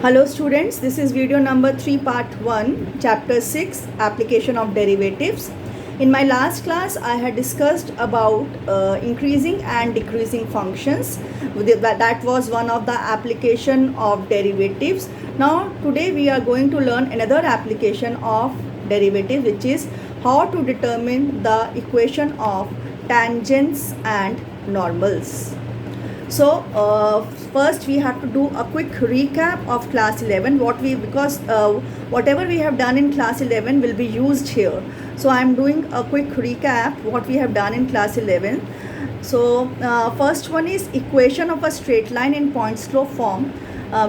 Hello students, this is video number 3 part 1 chapter 6 application of derivatives. In my last class I had discussed about increasing and decreasing functions. That was one of the application of derivatives. Now today we are going to learn another application of derivative, which is how to determine the equation of tangents and normals. So first we have to do a quick recap of class 11 because whatever we have done in class 11 will be used here. So I am doing a quick recap what we have done in class 11. So first one is equation of a straight line in point slope form,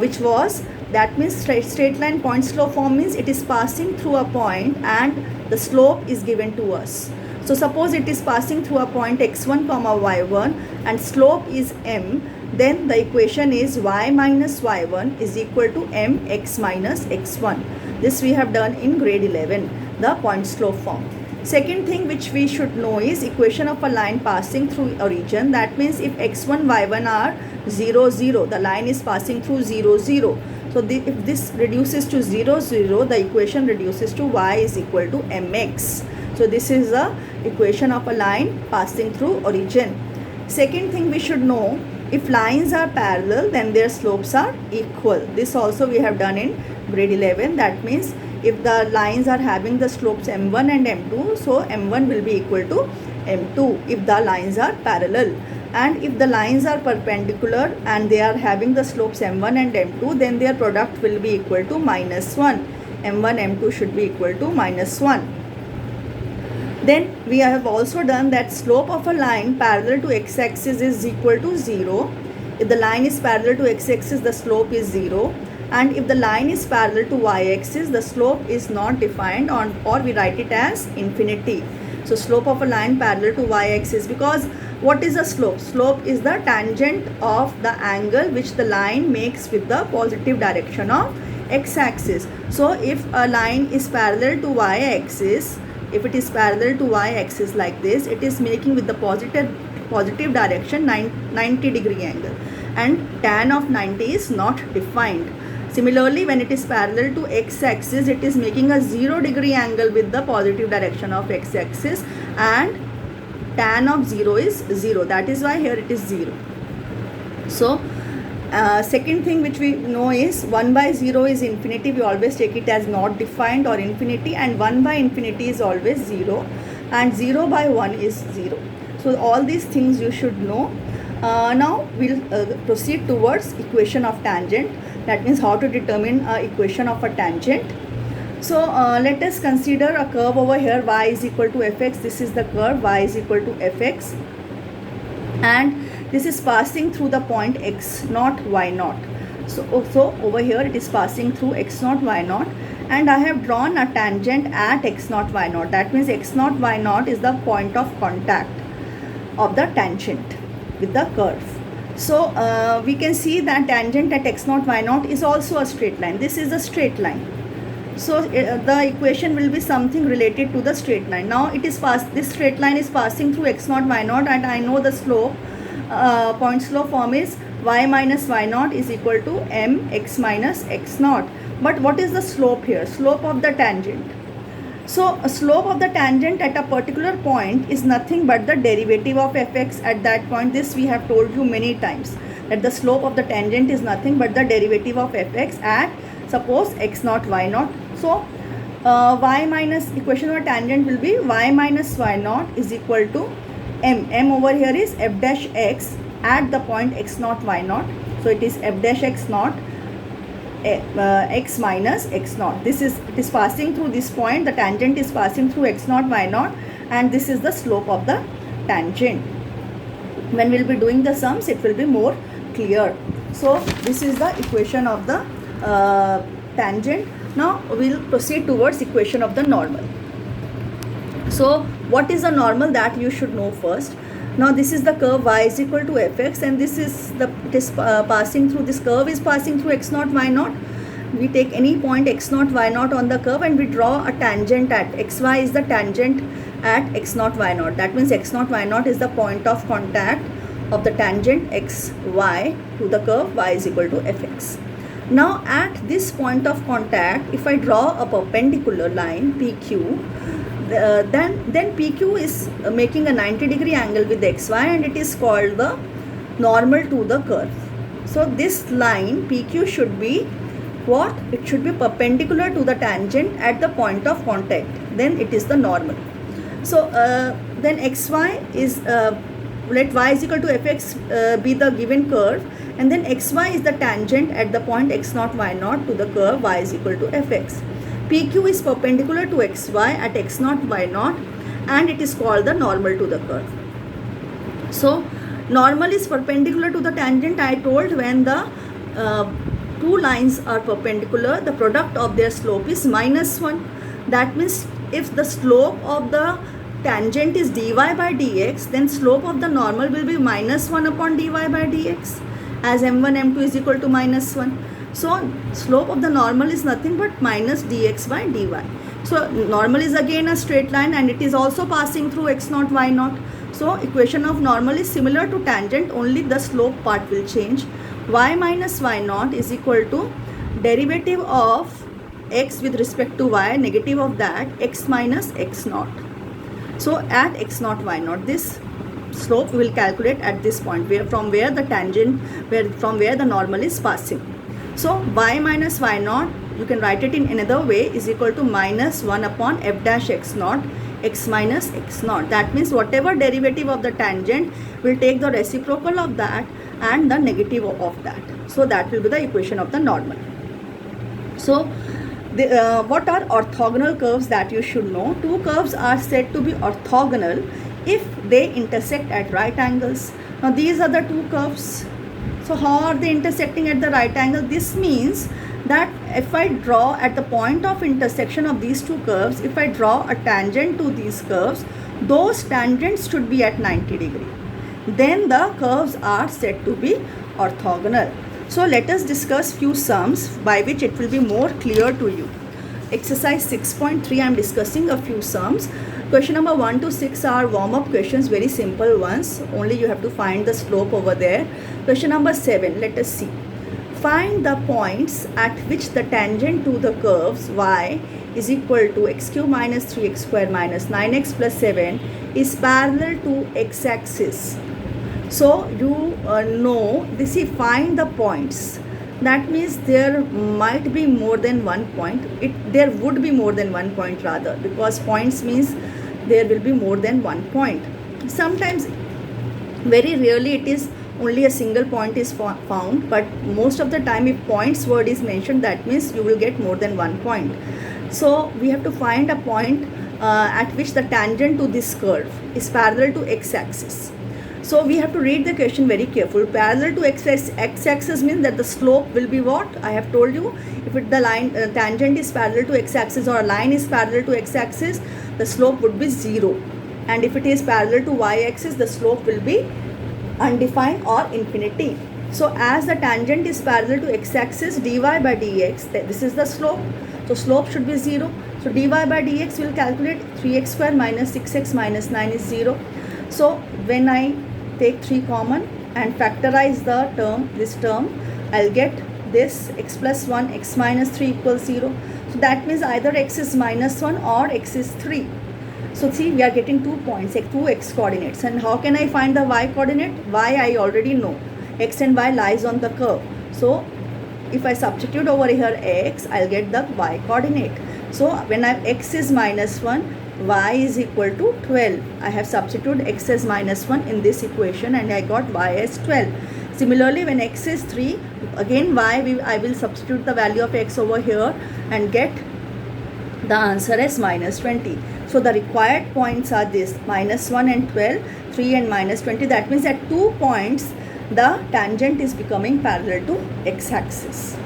which was, that means straight line point slope form means it is passing through a point and the slope is given to us. So suppose it is passing through a point x1 comma y1 and slope is m, then the equation is y minus y1 is equal to mx minus x1. This we have done in grade 11, the point slope form. Second thing which we should know is equation of a line passing through origin. That means if x1 y1 are 0 0, the line is passing through 0 0. So if this reduces to 0 0, the equation reduces to y is equal to mx. So this is the equation of a line passing through origin. Second thing we should know, if lines are parallel then their slopes are equal. This also we have done in grade 11. That means if the lines are having the slopes m1 and m2, so m1 will be equal to m2 if the lines are parallel. And if the lines are perpendicular and they are having the slopes m1 and m2, then their product will be equal to minus 1. m1 m2 should be equal to minus 1. Then we have also done that slope of a line parallel to x-axis is equal to 0. If the line is parallel to x-axis, the slope is 0. And if the line is parallel to y-axis, the slope is not defined or we write it as infinity. So slope of a line parallel to y-axis, because what is the slope? Slope is the tangent of the angle which the line makes with the positive direction of x-axis. So if a line is parallel to y-axis, if it is parallel to y-axis like this, it is making with the positive direction 90 degree angle, and tan of 90 is not defined. Similarly, when it is parallel to x-axis, it is making a 0 degree angle with the positive direction of x-axis, and tan of 0 is 0. That is why here it is 0. So second thing which we know is 1 by 0 is infinity. We always take it as not defined or infinity, and 1 by infinity is always 0, and 0 by 1 is 0. So all these things you should know. Now we'll proceed towards equation of tangent. That means how to determine equation of a tangent. So let us consider a curve over here, y is equal to fx. This is the curve, y is equal to fx, and this is passing through the point x naught y naught. So over here it is passing through x naught y naught, and I have drawn a tangent at x naught y naught. That means x naught y naught is the point of contact of the tangent with the curve. So we can see that tangent at x naught y naught is also a straight line. This is a straight line. So the equation will be something related to the straight line. Now it is this straight line is passing through x naught y naught, and I know the slope, point slope form is y minus y naught is equal to mx minus x naught. But what is the slope here? Slope of the tangent. So a slope of the tangent at a particular point is nothing but the derivative of fx at that point. This we have told you many times, that the slope of the tangent is nothing but the derivative of fx at, suppose, x naught y naught. So y minus, equation of a tangent will be y minus y naught is equal to m over here is f dash x at the point x naught y naught. So it is f dash x naught x minus x naught. It is passing through this point. The tangent is passing through x naught y naught, and this is the slope of the tangent. When we will be doing the sums, it will be more clear. So this is the equation of the tangent. Now we will proceed towards equation of the normal. So what is the normal, that you should know first. Now this is the curve y is equal to fx, and this is passing through, this curve is passing through x naught y naught. We take any point x naught y naught on the curve and we draw a tangent at xy is the tangent at x naught y naught. That means x naught y naught is the point of contact of the tangent xy to the curve y is equal to fx. Now at this point of contact, if I draw a perpendicular line PQ, then PQ is making a 90-degree angle with XY, and it is called the normal to the curve. So this line PQ should be what? It should be perpendicular to the tangent at the point of contact. Then it is the normal. So then XY is, let y is equal to fx be the given curve, and then xy is the tangent at the point x0, y0 to the curve y is equal to fx. PQ is perpendicular to xy at x0, y0, and it is called the normal to the curve. So normal is perpendicular to the tangent. I told when the two lines are perpendicular, the product of their slope is -1. That means if the slope of the tangent is dy by dx, then slope of the normal will be -1 upon dy by dx, as m1 m2 is equal to -1. So slope of the normal is nothing but minus dx by dy. So normal is again a straight line, and it is also passing through x0, y0. So equation of normal is similar to tangent, only the slope part will change. Y minus y0 is equal to derivative of x with respect to y, negative of that, x minus x0. So at x0, y0, this slope we will calculate at this point, from where the normal is passing. So y minus y0, you can write it in another way, is equal to -1 upon f dash x0, x minus x0. That means whatever derivative of the tangent will take the reciprocal of that and the negative of that. So that will be the equation of the normal. So what are orthogonal curves that you should know? Two curves are said to be orthogonal if they intersect at right angles. Now these are the two curves. So how are they intersecting at the right angle? This means that if I draw at the point of intersection of these two curves, if I draw a tangent to these curves, those tangents should be at 90 degree. Then the curves are said to be orthogonal. So let us discuss few sums by which it will be more clear to you. Exercise 6.3, I am discussing a few sums. Question number 1 to 6 are warm-up questions, very simple ones. Only you have to find the slope over there. Question number 7, let us see. Find the points at which the tangent to the curves y is equal to x cube minus 3x square minus 9x plus 7 is parallel to x-axis. So you know this, find the points. That means there might be more than one point. There would be more than one point rather, because points means there will be more than one point. Sometimes, very rarely, it is only a single point is found, but most of the time if points word is mentioned, that means you will get more than one point. So we have to find a point at which the tangent to this curve is parallel to x-axis. So we have to read the question very carefully. Parallel to x-axis means that the slope will be what? I have told you, if the line tangent is parallel to x-axis or a line is parallel to x-axis, the slope would be 0. And if it is parallel to y-axis, the slope will be undefined or infinity. So as the tangent is parallel to x-axis, dy by dx, this is the slope. So slope should be 0. So dy by dx will calculate 3x square minus 6x minus 9 is 0. So when I take 3 common and factorize the term, this term, I'll get this x plus 1, x minus 3 equals 0. So that means either x is minus 1 or x is 3. So see, we are getting 2 points, like 2x coordinates. And how can I find the y coordinate? Y I already know. X and y lies on the curve. So if I substitute over here x, I'll get the y coordinate. So when x is minus 1, y is equal to 12. I have substituted x as minus 1 in this equation and I got y as 12. Similarly, when x is 3, again I will substitute the value of x over here and get the answer as minus 20. So the required points are this, minus 1 and 12, 3 and minus 20. That means at 2 points, the tangent is becoming parallel to x-axis.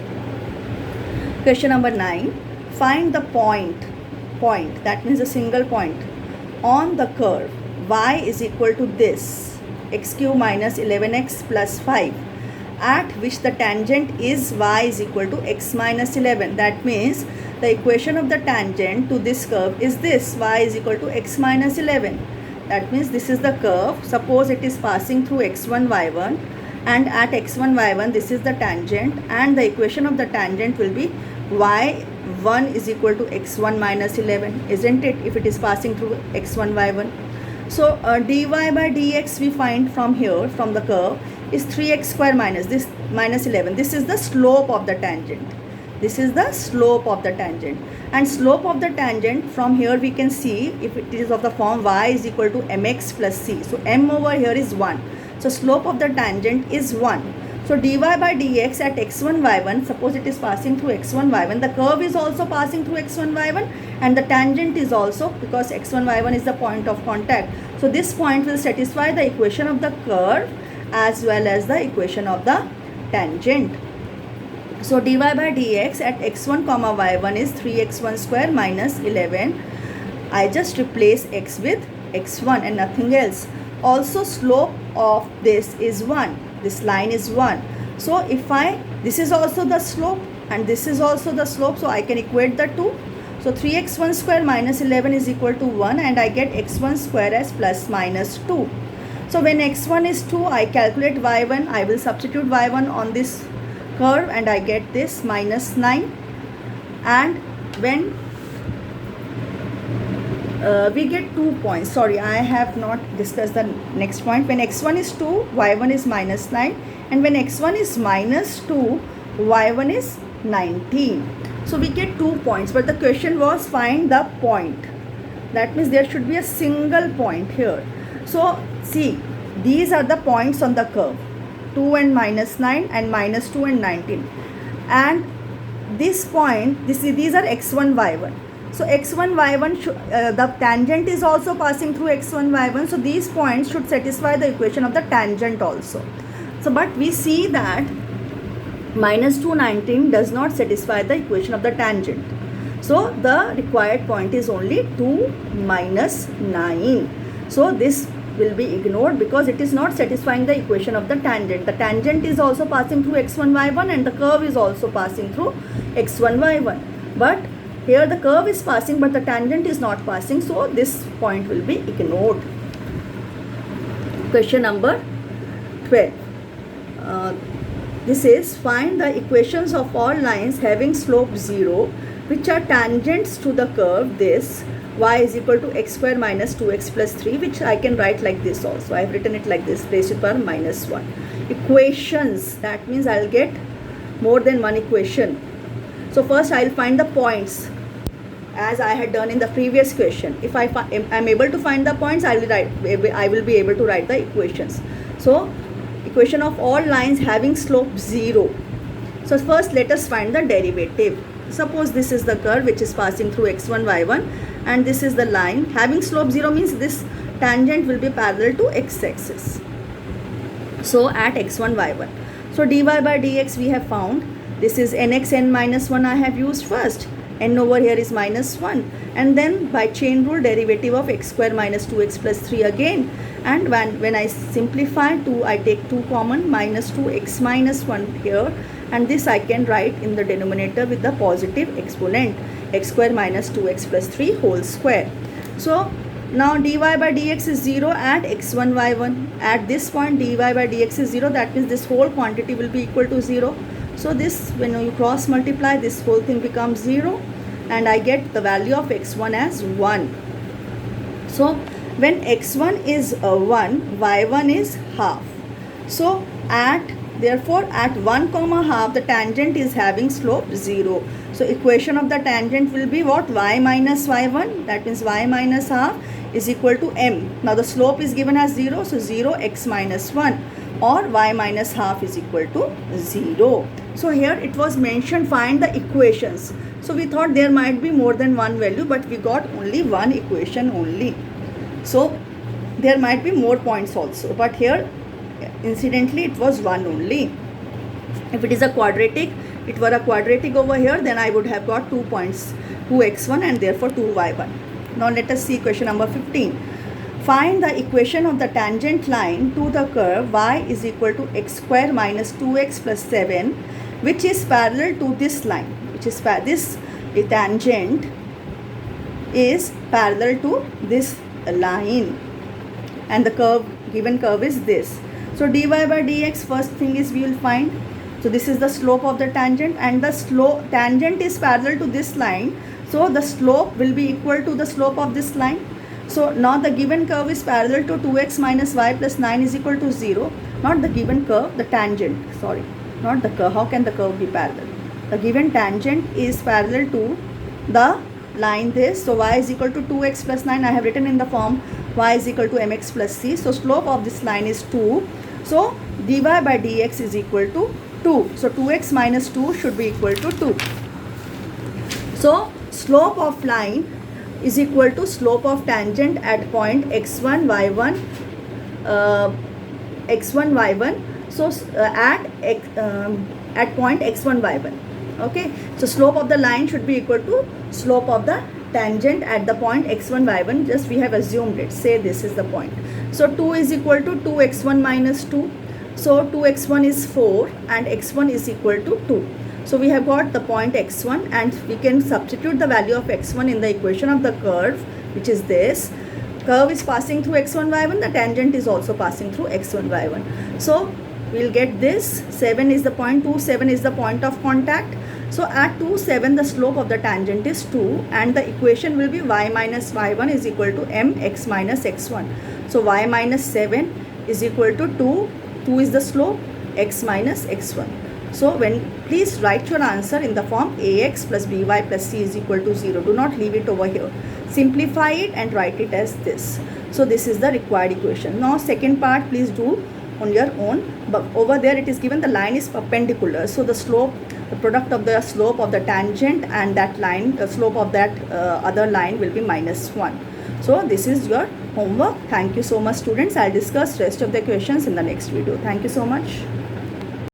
Question number 9. Find the point, that means a single point, on the curve y is equal to this, x cube minus 11x plus 5, at which the tangent is y is equal to x minus 11. That means the equation of the tangent to this curve is this, y is equal to x minus 11. That means this is the curve. Suppose it is passing through x1, y1, and at x1 y1 this is the tangent, and the equation of the tangent will be y1 is equal to x1 minus 11, isn't it, if it is passing through x1 y1. So dy by dx we find from here, from the curve, is 3x square minus this minus 11. This is the slope of the tangent. This is the slope of the tangent, and slope of the tangent from here we can see if it is of the form y is equal to mx plus c. So m over here is 1. So slope of the tangent is 1. So dy by dx at x1 y1, suppose it is passing through x1 y1, the curve is also passing through x1 y1, and the tangent is also, because x1 y1 is the point of contact. So this point will satisfy the equation of the curve as well as the equation of the tangent. So dy by dx at x1 comma y1 is 3x1 square minus 11. I just replace x with x1 and nothing else. Also slope of this is 1. This line is 1. So if this is also the slope and this is also the slope, so I can equate the two. So 3x1 square minus 11 is equal to 1, and I get x1 square as plus minus 2. So when x1 is 2, I calculate y1. I will substitute y1 on this curve and I get this minus 9. And when we get 2 points, sorry, I have not discussed the next point. When x1 is 2, y1 is minus 9, and when x1 is minus 2, y1 is 19. So we get 2 points, but the question was find the point. That means there should be a single point here. So see, these are the points on the curve, 2 and minus 9 and minus 2 and 19, and this point, these are x1 y1. So x1 y1 the tangent is also passing through x1 y1, so these points should satisfy the equation of the tangent also. So but we see that minus 2 19 does not satisfy the equation of the tangent. So the required point is only 2 minus 9. So this will be ignored because it is not satisfying the equation of the tangent. The tangent is also passing through x1 y1 and the curve is also passing through x1 y1. But here the curve is passing but the tangent is not passing, so this point will be ignored. Question number 12. This is find the equations of all lines having slope 0 which are tangents to the curve this y is equal to x square minus 2x plus 3, which I can write like this also. I have written it like this, raised to the power minus 1. Equations, that means I will get more than one equation. So first I will find the points as I had done in the previous question. If I am able to find the points, I will be able to write the equations. So equation of all lines having slope 0. So first let us find the derivative. Suppose this is the curve which is passing through x1 y1 and this is the line having slope 0, means this tangent will be parallel to x-axis. So at x1 y1. So dy by dx we have found. This is nx n minus 1 I have used first. N over here is minus 1, and then by chain rule derivative of x square minus 2x plus 3 again, and when I simplify 2, I take 2 common, minus 2x minus 1 here, and this I can write in the denominator with the positive exponent, x square minus 2x plus 3 whole square. So now dy by dx is 0 at x1 y1. At this point dy by dx is 0, that means this whole quantity will be equal to 0. So this, when you cross multiply, this whole thing becomes 0 and I get the value of x1 as 1. So when x1 is 1, y1 is half. So therefore at 1 comma half the tangent is having slope 0. So equation of the tangent will be what? Y minus y1, that means y minus half is equal to m. Now the slope is given as 0, so 0 x minus 1, or y minus half is equal to 0. So here it was mentioned find the equations. So we thought there might be more than one value, but we got only one equation only. So there might be more points also, but here incidentally it was one only. If it is a quadratic, it were a quadratic over here, then I would have got 2 points, 2x1 and therefore 2y1. Now let us see question number 15. Find the equation of the tangent line to the curve y is equal to x square minus 2x plus 7, which is parallel to this line, which is this tangent is parallel to this line, and the curve, given curve is this. So dy by dx, first thing is we will find. So this is the slope of the tangent, and the tangent is parallel to this line. So the slope will be equal to the slope of this line. So now the given curve is parallel to 2x minus y plus 9 is equal to 0. Not the given curve, the tangent. Sorry, not the curve. How can the curve be parallel? The given tangent is parallel to the line this. So y is equal to 2x plus 9. I have written in the form y is equal to mx plus c. So slope of this line is 2. So dy by dx is equal to 2. So 2x minus 2 should be equal to 2. So slope of line is equal to slope of tangent at point x1 y1 x1 y1. So at point x1 y1. Okay, so slope of the line should be equal to slope of the tangent at the point x1 y1. Just we have assumed it. Say this is the point. So 2 is equal to 2x1 minus 2. So 2x1 is 4 and x1 is equal to 2. So we have got the point x1, and we can substitute the value of x1 in the equation of the curve, which is this. Curve is passing through x1 y1, the tangent is also passing through x1 y1. So we'll get this. 7 is the point, 2, 7 is the point of contact. So at 2, 7 the slope of the tangent is 2, and the equation will be y minus y1 is equal to mx minus x1. So y minus 7 is equal to 2, 2 is the slope, x minus x1. So please write your answer in the form ax plus by plus c is equal to 0. Do not leave it over here. Simplify it and write it as this. So this is the required equation. Now second part, please do on your own. But over there it is given the line is perpendicular. So the slope, the product of the slope of the tangent and that line, the slope of that other line will be minus 1. So this is your homework. Thank you so much, students. I'll discuss rest of the questions in the next video. Thank you so much.